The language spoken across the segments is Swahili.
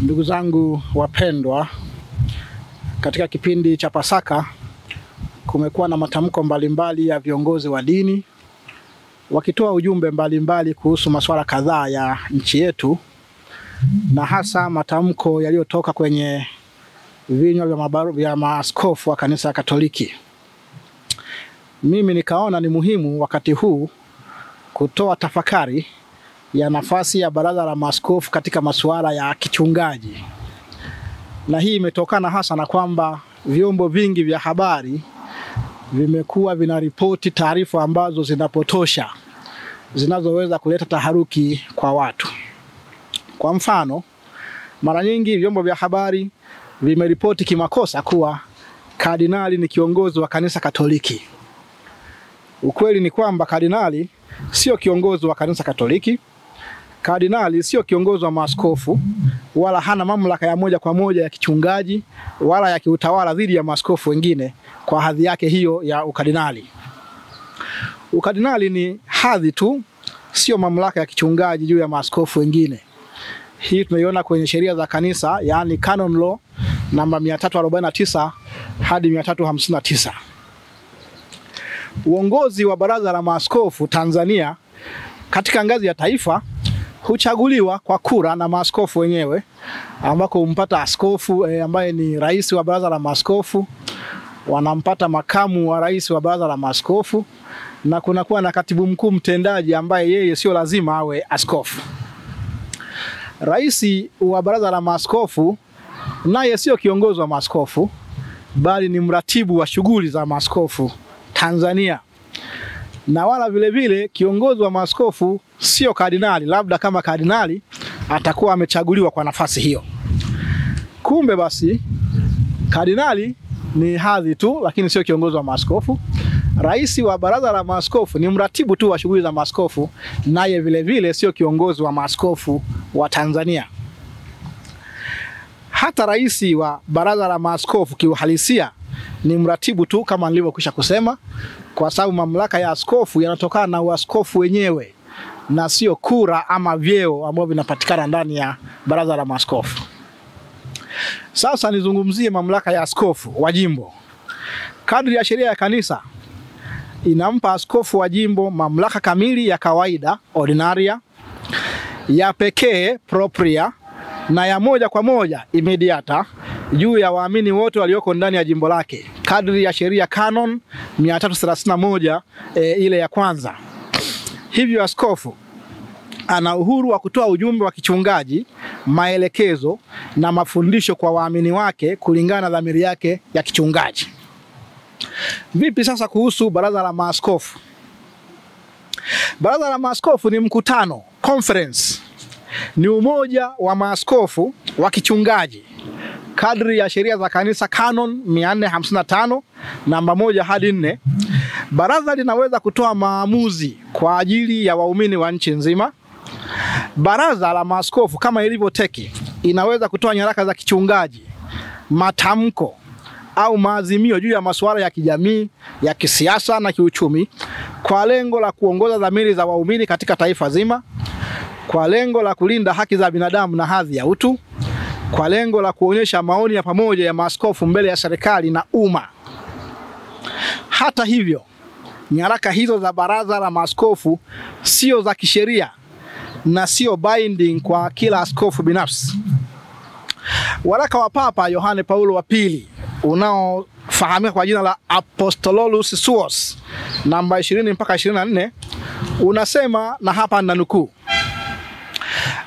Ndugu zangu wapendwa, katika kipindi cha Pasaka kumekuwa na matamko mbalimbali ya viongozi wa dini wakitoa ujumbe mbalimbali kuhusu masuala kadhaa ya nchi yetu, na hasa matamko yaliyotoka kwenye vinywa vya maaskofu wa kanisa Katoliki. Mimi nikaona ni muhimu wakati huu kutoa tafakari ya nafasi ya baraza la maaskofu katika masuala ya kichungaji. Na hii imetokana hasa na kwamba vyombo vingi vya habari vimekuwa vinaripoti taarifa ambazo zinapotosha, zinazoweza kuleta taharuki kwa watu. Kwa mfano, mara nyingi vyombo vya habari vimeripoti kimakosa kuwa kardinali ni kiongozi wa kanisa Katoliki. Ukweli ni kwamba kardinali sio kiongozi wa kanisa Katoliki. Kardinali sio kiongozi wa maaskofu, wala hana mamlaka ya moja kwa moja ya kichungaji wala ya kiutawala dhidi ya maaskofu wengine kwa hadhi yake hiyo ya ukardinali. Ukardinali ni hadhi tu, sio mamlaka ya kichungaji juu ya maaskofu wengine. Hii tunaiona kwenye sheria za kanisa, yaani canon law namba 349 hadi 359. Uongozi wa baraza la maaskofu Tanzania katika ngazi ya taifa huchaguliwa kwa kura na maaskofu wenyewe, ambako umpata askofu ambaye ni rais wa baraza la maaskofu, wanampata makamu wa rais wa baraza la maaskofu, na kunakuwa na katibu mkuu mtendaji ambaye yeye sio lazima awe askofu. Rais wa baraza la maaskofu naye sio kiongozi wa maaskofu, bali ni mratibu wa shughuli za maaskofu Tanzania. Na wala vile vile kiongozi wa maaskofu sio kardinali, labda kama kardinali atakuwa amechaguliwa kwa nafasi hiyo. Kumbe basi kardinali ni hadhi tu, lakini sio kiongozi wa maaskofu. Rais wa baraza la maaskofu ni mratibu tu wa shughuli za maaskofu, naye vile vile sio kiongozi wa maaskofu wa Tanzania. Hata rais wa baraza la maaskofu kiuhalisia ni mratibu tu kama nilivyokwisha kusema, kwa sababu mamlaka ya askofu yanatokana na uaskofu wenyewe na sio kura ama vyeo ambavyo vinapatikana ndani ya baraza la maaskofu. Sasa nizungumzie mamlaka ya askofu wa jimbo. Kadri ya sheria ya kanisa inampa askofu wa jimbo mamlaka kamili ya kawaida ordinaria, ya pekee propria, na ya moja kwa moja immediata juu ya waamini wote walioko ndani ya jimbo lake, kadri ya sheria canon 331 ile ya kwanza. Hivyo askofu ana uhuru wa kutoa ujumbe wa kichungaji, maelekezo na mafundisho kwa waamini wake kulingana na dhamiri yake ya kichungaji. Vipi sasa kuhusu baraza la maaskofu? Baraza la maaskofu ni mkutano, conference. Ni umoja wa maaskofu wa kichungaji kadri ya sheria za kanisa canon 455 namba 1 hadi 4. Baraza linaweza kutoa maamuzi kwa ajili ya waumini wa nchi nzima. Baraza la maaskofu kama ilivyo teki inaweza kutoa nyaraka za kichungaji, matamko au maazimio juu ya masuala ya kijamii, ya kisiasa na kiuchumi kwa lengo la kuongoza dhamiri za waumini katika taifa zima, kwa lengo la kulinda haki za binadamu na hadhi ya utu, kwa lengo la kuonyesha maoni ya pamoja ya maaskofu mbele ya serikali na umma. Hata hivyo, nyaraka hizo za baraza la maaskofu sio za kisheria na sio binding kwa kila askofu binafsi. Waraka wa Papa Yohane Paulo wa pili unaofahamika kwa jina la Apostololus Suos namba 20 mpaka 24 unasema, na hapa nanukuu: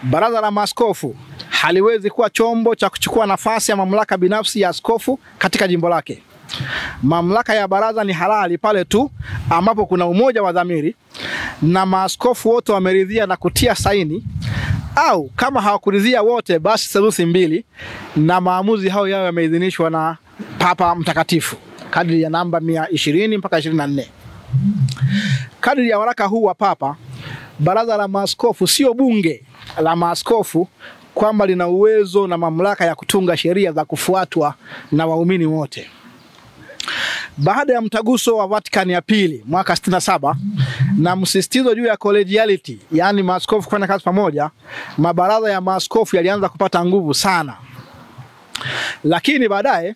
baraza la maaskofu haliwezi kuwa chombo cha kuchukua nafasi ya mamlaka binafsi ya askofu katika jimbo lake. Mamlaka ya baraza ni halali pale tu ambapo kuna umoja wa dhamiri na maaskofu wote wameridhia na kutia saini, au kama hawakuridhia wote basi theluthi mbili, na maamuzi hayo yao yameidhinishwa na Papa Mtakatifu kadri ya namba 120 mpaka 24. Kadri ya waraka huu wa Papa, baraza la maaskofu sio bunge la maaskofu kwamba lina uwezo na mamlaka ya kutunga sheria za kufuatwa na waumini wote. Baada ya mtaguso wa Vatican ya pili mwaka 67, na msisitizo juu ya collegiality, yani maaskofu kufanya kazi pamoja, mabaraza ya maaskofu yalianza kupata nguvu sana. Lakini baadaye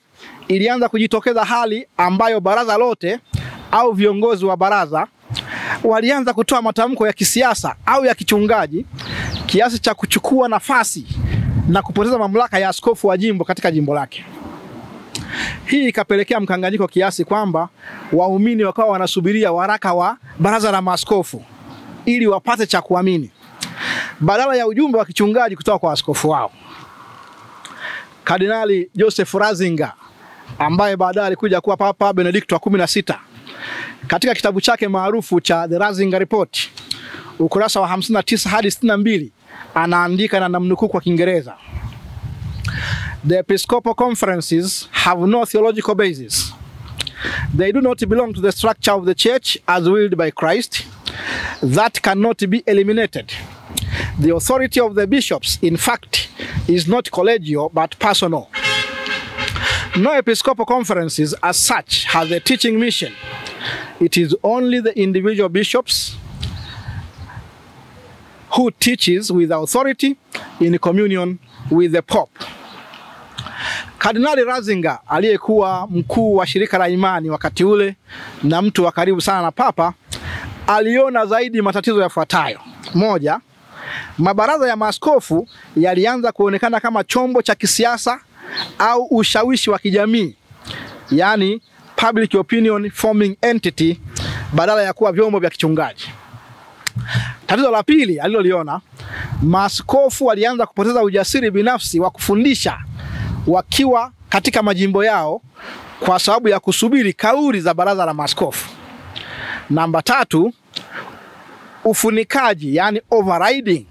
ilianza kujitokeza hali ambayo baraza lote au viongozi wa baraza walianza kutoa matamko ya kisiasa au ya kichungaji kiasi cha kuchukua nafasi na kupoteza mamlaka ya askofu wa jimbo katika jimbo lake. Hii ikapelekea mkanganyiko kiasi kwamba waumini wakawa wanasubiria waraka wa baraza la maaskofu ili wapate cha kuamini badala ya ujumbe wa kichungaji kutoka kwa askofu wao. Kardinali Joseph Ratzinger, ambaye baadaye alikuja kuwa Papa Benedikto wa 16, katika kitabu chake maarufu cha The Ratzinger Report, ukurasa wa 59 hadi 62, anaandika na namnukuu kwa Kiingereza: The Episcopal conferences have no theological basis. They do not belong to the structure of the church as willed by Christ. That cannot be eliminated. The authority of the bishops, in fact, is not collegial but personal. No episcopal conferences as such has a teaching mission. It is only the individual bishops who teaches with authority in communion with the Pope. Kardinali Ratzinger, aliyekuwa mkuu wa shirika la imani wakati ule na mtu wa karibu sana na Papa, aliona zaidi matatizo yafuatayo. Moja, mabaraza ya maaskofu yalianza kuonekana kama chombo cha kisiasa au ushawishi wa kijamii, yani public opinion forming entity, badala ya kuwa vyombo vya kichungaji. Tatizo la pili aliloliona, maaskofu walianza kupoteza ujasiri binafsi wa kufundisha wakiwa katika majimbo yao kwa sababu ya kusubiri kauli za baraza la maaskofu. Namba tatu, ufunikaji, yani overriding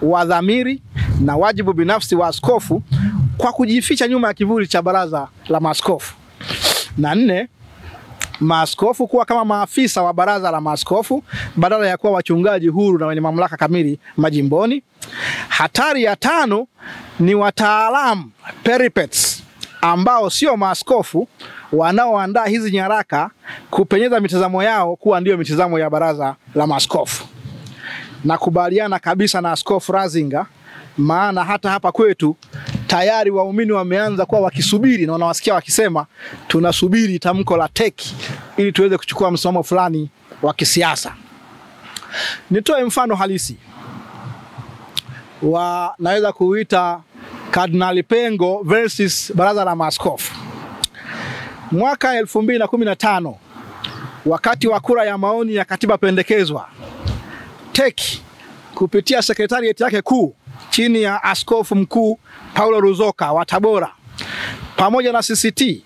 wa dhamiri na wajibu binafsi wa askofu kwa kujificha nyuma ya kivuli cha baraza la maaskofu. Na nne, maaskofu kuwa kama maafisa wa baraza la maaskofu badala ya kuwa wachungaji huru na wenye mamlaka kamili majimboni. Hatari ya tano ni wataalamu peripets ambao sio maaskofu wanaoandaa hizi nyaraka kupenyeza mitazamo yao kuwa ndio mitazamo ya baraza la maaskofu. Nakubaliana kabisa na Askofu Ratzinger, maana hata hapa kwetu tayari waumini wameanza kuwa wakisubiri na wanawasikia wakisema tunasubiri tamko la TEC ili tuweze kuchukua msimamo fulani wa kisiasa. Nitoe mfano halisi wa naweza kuita Kardinali Pengo versus baraza la maaskofu. Mwaka 2015, wakati wa kura ya maoni ya katiba pendekezwa, TEC kupitia sekretarieti yake kuu chini ya askofu mkuu Paulo Ruzoka wa Tabora pamoja na CCT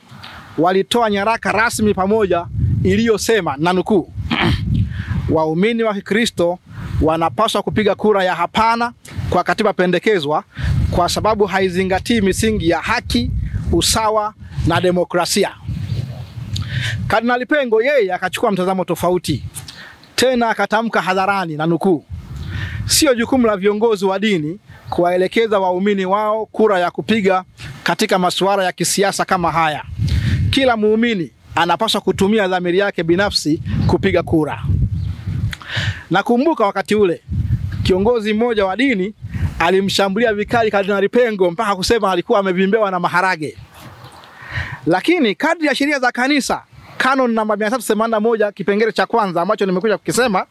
walitoa nyaraka rasmi pamoja iliyosema, na nukuu, waumini wa Kikristo wanapaswa kupiga kura ya hapana kwa katiba pendekezwa kwa sababu haizingatii misingi ya haki, usawa na demokrasia. Kardinali Pengo yeye akachukua mtazamo tofauti. Tena akatamka hadharani, na nukuu, sio jukumu la viongozi wa dini kuwaelekeza waumini wao kura ya kupiga katika masuala ya kisiasa kama haya. Kila muumini anapaswa kutumia dhamiri yake binafsi kupiga kura. Nakumbuka wakati ule kiongozi mmoja wa dini alimshambulia vikali Kardinali Pengo mpaka kusema alikuwa amevimbewa na maharage. Lakini kadri ya sheria za kanisa, Canon namba 381 kipengele cha kwanza ambacho nimekuja kukisema,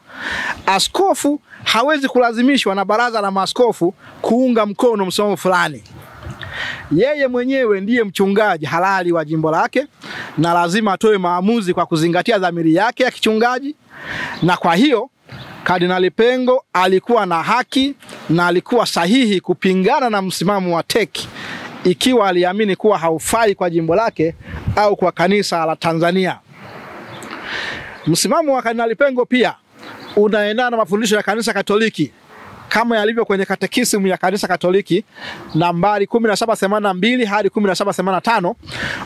askofu hawezi kulazimishwa na baraza la maaskofu kuunga mkono msimamo fulani. Yeye mwenyewe ndiye mchungaji halali wa jimbo lake na lazima atoe maamuzi kwa kuzingatia dhamiri yake ya kichungaji. Na kwa hiyo Kardinali Pengo alikuwa na haki na alikuwa sahihi kupingana na msimamo wa TEC ikiwa aliamini kuwa haufai kwa jimbo lake au kwa kanisa la Tanzania. Msimamo wa Kardinali Pengo pia unaendana na mafundisho ya kanisa Katoliki kama yalivyo kwenye katekisimu ya kanisa Katoliki nambari 1782 hadi 1785,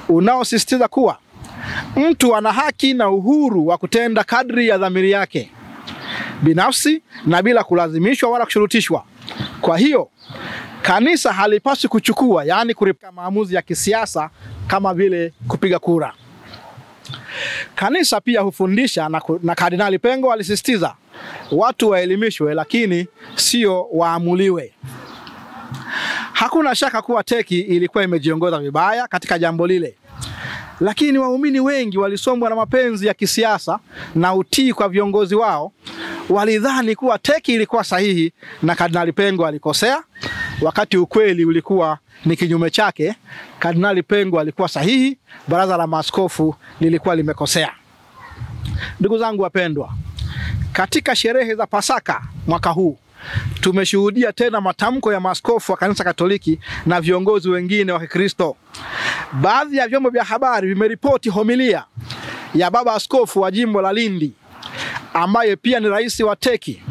unaosisitiza kuwa mtu ana haki na uhuru wa kutenda kadri ya dhamiri yake binafsi na bila kulazimishwa wala kushurutishwa. Kwa hiyo kanisa halipaswi kuchukua, yani kuripika maamuzi ya kisiasa kama vile kupiga kura. Kanisa pia hufundisha na Kardinali Pengo alisisitiza watu waelimishwe lakini sio waamuliwe. Hakuna shaka kuwa teki ilikuwa imejiongoza vibaya katika jambo lile. Lakini waumini wengi walisombwa na mapenzi ya kisiasa na utii kwa viongozi wao, walidhani kuwa teki ilikuwa sahihi na Kardinali Pengo alikosea, wakati ukweli ulikuwa ni kinyume chake. Kardinali Pengo alikuwa sahihi, baraza la maaskofu lilikuwa limekosea. Ndugu zangu wapendwa, katika sherehe za Pasaka mwaka huu tumeshuhudia tena matamko ya maaskofu wa Kanisa Katoliki na viongozi wengine wa Kikristo. Baadhi ya vyombo vya habari vimeripoti homilia ya baba askofu wa jimbo la Lindi, ambaye pia ni rais wa teki,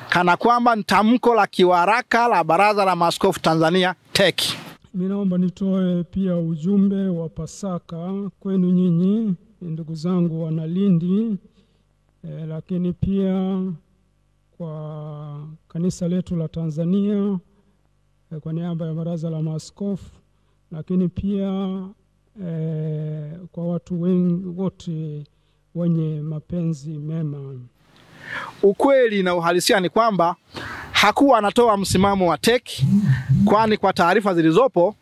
kana kwamba ni tamko la kiwaraka la Baraza la Maaskofu Tanzania teki. Mimi naomba nitoe pia ujumbe wa Pasaka kwenu nyinyi ndugu zangu wana Lindi, lakini pia kwa kanisa letu la Tanzania kwa niaba ya Baraza la Maaskofu, lakini pia kwa watu wengi wote wenye mapenzi mema. Ukweli na uhalisia ni kwamba hakuwa anatoa msimamo wa teki, kwani kwa taarifa zilizopo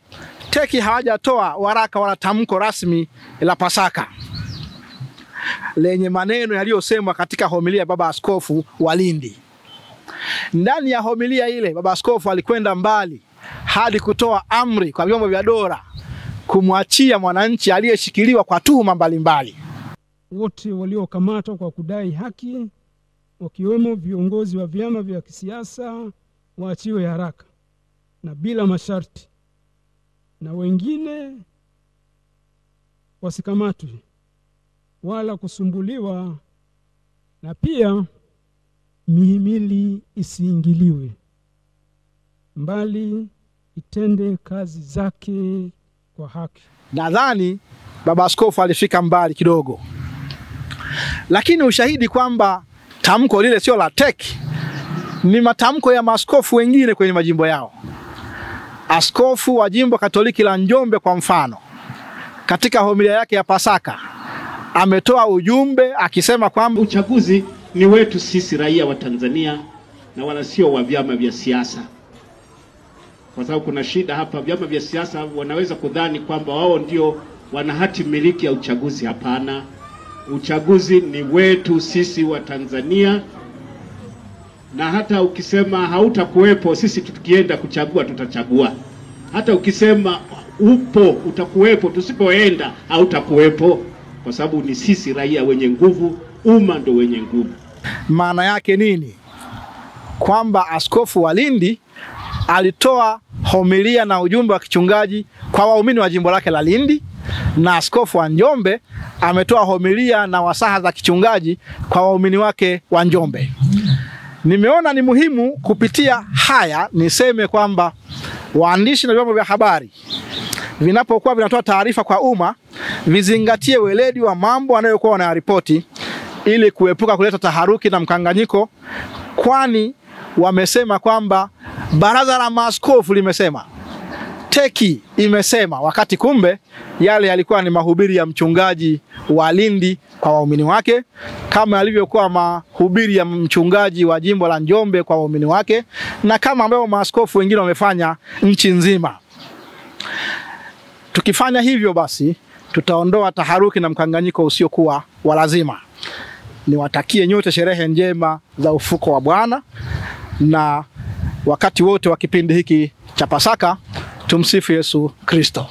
teki hawajatoa waraka wala tamko rasmi la Pasaka lenye maneno yaliyosemwa katika homilia ya baba askofu wa Lindi. Ndani ya homilia ile baba askofu alikwenda mbali hadi kutoa amri kwa vyombo vya dola kumwachia mwananchi aliyeshikiliwa kwa tuhuma mbalimbali. Wote waliokamatwa kwa kudai haki, wakiwemo viongozi wa vyama vya kisiasa, waachiwe haraka na bila masharti, na wengine wasikamatwe wala kusumbuliwa, na pia mihimili isiingiliwe, mbali itende kazi zake kwa haki. Nadhani baba askofu alifika mbali kidogo, lakini ushahidi kwamba tamko lile sio la teki ni matamko ya maaskofu wengine kwenye majimbo yao. Askofu wa jimbo Katoliki la Njombe kwa mfano, katika homilia yake ya Pasaka ametoa ujumbe akisema kwamba uchaguzi ni wetu sisi raia wa Tanzania na wala sio wa vyama vya siasa. Kwa sababu kuna shida hapa, vyama vya siasa wanaweza kudhani kwamba wao ndio wana hati miliki ya uchaguzi. Hapana, uchaguzi ni wetu sisi wa Tanzania, na hata ukisema hautakuwepo, sisi tukienda kuchagua tutachagua. Hata ukisema upo utakuwepo, tusipoenda hautakuwepo, kwa sababu ni sisi raia wenye nguvu, umma ndio wenye nguvu. Maana yake nini? Kwamba askofu wa Lindi alitoa homilia na ujumbe wa kichungaji kwa waumini wa jimbo lake la Lindi, na askofu wa Njombe ametoa homilia na wasaha za kichungaji kwa waumini wake wa Njombe. Nimeona ni muhimu kupitia haya niseme kwamba waandishi na vyombo vya habari vinapokuwa vinatoa taarifa kwa umma vizingatie weledi wa mambo wanayokuwa wanayaripoti ili kuepuka kuleta taharuki na mkanganyiko, kwani wamesema kwamba Baraza la Maaskofu limesema, teki imesema, wakati kumbe yale yalikuwa ni mahubiri ya mchungaji wa Lindi kwa waumini wake, kama alivyokuwa mahubiri ya mchungaji wa jimbo la Njombe kwa waumini wake, na kama ambao maaskofu wengine wamefanya nchi nzima. Tukifanya hivyo basi tutaondoa taharuki na mkanganyiko usiokuwa wa lazima. Niwatakie nyote sherehe njema za ufuko wa Bwana, na wakati wote wa kipindi hiki cha Pasaka tumsifu Yesu Kristo.